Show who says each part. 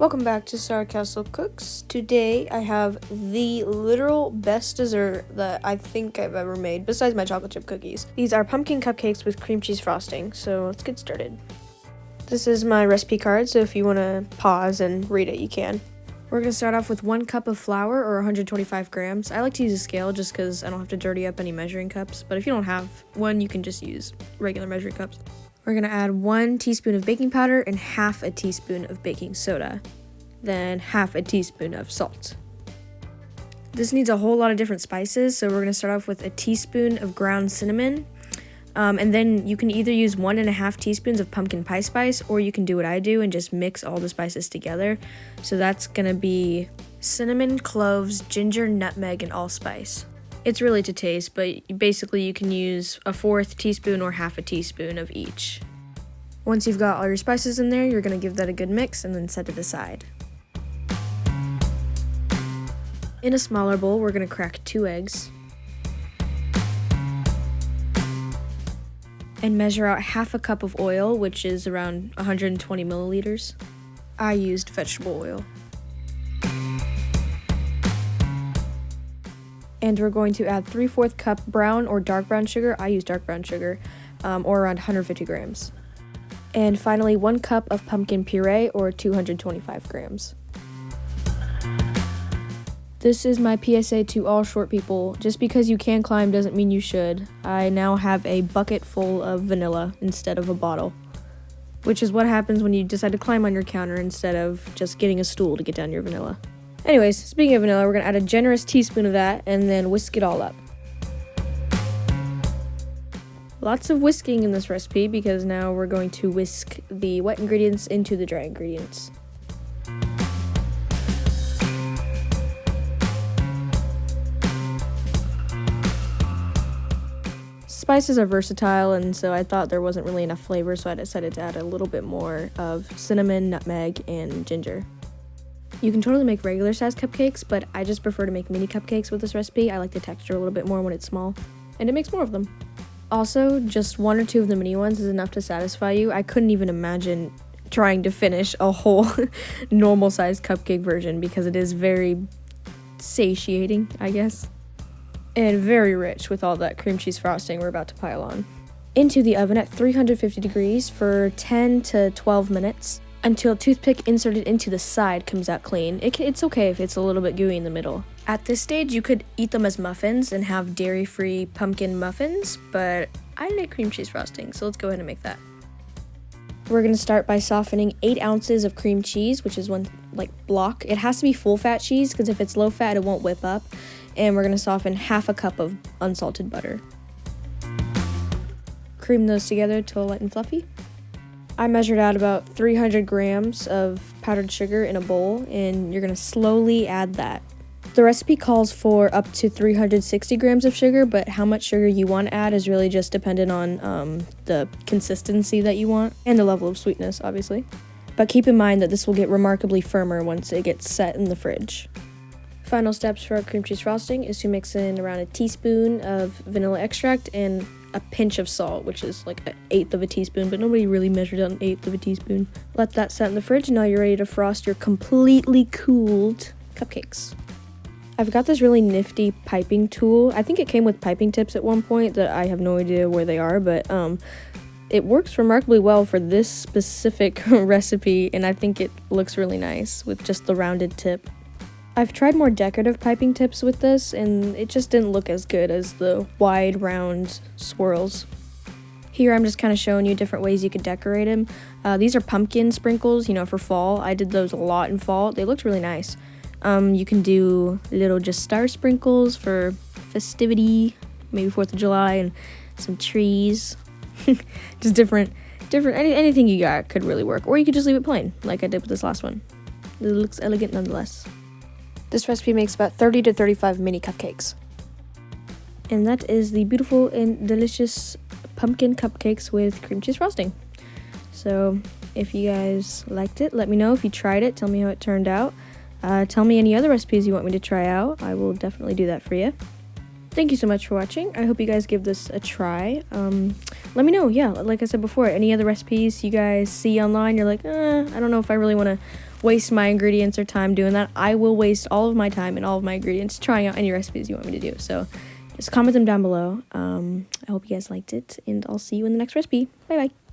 Speaker 1: Welcome back to Sarcastle Cooks. Today I have the literal best dessert that I think I've ever made, besides my chocolate chip cookies. These are pumpkin cupcakes with cream cheese frosting, so let's get started. This is my recipe card, so if you want to pause and read it, you can. We're going to start off with 1 cup of flour, or 125 grams. I like to use a scale just because I don't have to dirty up any measuring cups, but if you don't have one, you can just use regular measuring cups. We're going to add 1 teaspoon of baking powder and half a teaspoon of baking soda, then half a teaspoon of salt. This needs a whole lot of different spices, so we're going to start off with a teaspoon of ground cinnamon, and then you can either use 1.5 teaspoons of pumpkin pie spice, or you can do what I do and just mix all the spices together. So that's going to be cinnamon, cloves, ginger, nutmeg, and allspice. It's really to taste, but basically you can use a 1/4 teaspoon or half a teaspoon of each. Once you've got all your spices in there, you're going to give that a good mix and then set it aside. In a smaller bowl, we're going to crack 2 eggs and measure out half a cup of oil, which is around 120 milliliters. I used vegetable oil. And we're going to add 3/4 cup brown or dark brown sugar. I use dark brown sugar, or around 150 grams. And finally, 1 cup of pumpkin puree, or 225 grams. This is my PSA to all short people. Just because you can climb doesn't mean you should. I now have a bucket full of vanilla instead of a bottle, which is what happens when you decide to climb on your counter instead of just getting a stool to get down your vanilla. Anyways, speaking of vanilla, we're going to add a generous teaspoon of that and then whisk it all up. Lots of whisking in this recipe because now we're going to whisk the wet ingredients into the dry ingredients. Spices are versatile, and so I thought there wasn't really enough flavor, so I decided to add a little bit more of cinnamon, nutmeg, and ginger. You can totally make regular size cupcakes, but I just prefer to make mini cupcakes with this recipe. I like the texture a little bit more when it's small, and it makes more of them. Also, just 1 or 2 of the mini ones is enough to satisfy you. I couldn't even imagine trying to finish a whole normal sized cupcake version because it is very satiating, I guess. And very rich with all that cream cheese frosting we're about to pile on. Into the oven at 350 degrees for 10 to 12 minutes until a toothpick inserted into the side comes out clean. It's okay if it's a little bit gooey in the middle. At this stage, you could eat them as muffins and have dairy-free pumpkin muffins, but I like cream cheese frosting, so let's go ahead and make that. We're going to start by softening 8 ounces of cream cheese, which is one block. It has to be full-fat cheese because if it's low-fat, it won't whip up. And we're going to soften half a cup of unsalted butter. Cream those together till light and fluffy. I measured out about 300 grams of powdered sugar in a bowl, and you're going to slowly add that. The recipe calls for up to 360 grams of sugar, but how much sugar you want to add is really just dependent on the consistency that you want and the level of sweetness, obviously. But keep in mind that this will get remarkably firmer once it gets set in the fridge. Final steps for our cream cheese frosting is to mix in around a teaspoon of vanilla extract and a pinch of salt, which is like 1/8 of a teaspoon, but nobody really measured out 1/8 of a teaspoon. Let that set in the fridge, and now you're ready to frost your completely cooled cupcakes. I've got this really nifty piping tool. I think it came with piping tips at one point that I have no idea where they are, but it works remarkably well for this specific recipe, and I think it looks really nice with just the rounded tip. I've tried more decorative piping tips with this, and it just didn't look as good as the wide, round swirls. Here I'm just kind of showing you different ways you could decorate them. These are pumpkin sprinkles, for fall. I did those a lot in fall. They looked really nice. You can do little just star sprinkles for festivity, maybe 4th of July, and some trees. Just different, anything you got could really work. Or you could just leave it plain, like I did with this last one. It looks elegant nonetheless. This recipe makes about 30 to 35 mini cupcakes. And that is the beautiful and delicious pumpkin cupcakes with cream cheese frosting. So if you guys liked it, let me know. If you tried it, tell me how it turned out. Tell me any other recipes you want me to try out. I will definitely do that for you. Thank you so much for watching. I hope you guys give this a try. Let me know, like I said before, any other recipes you guys see online, you're like, I don't know if I really want to waste my ingredients or time doing that. I will waste all of my time and all of my ingredients trying out any recipes you want me to do. So just comment them down below. I hope you guys liked it, and I'll see you in the next recipe. Bye bye.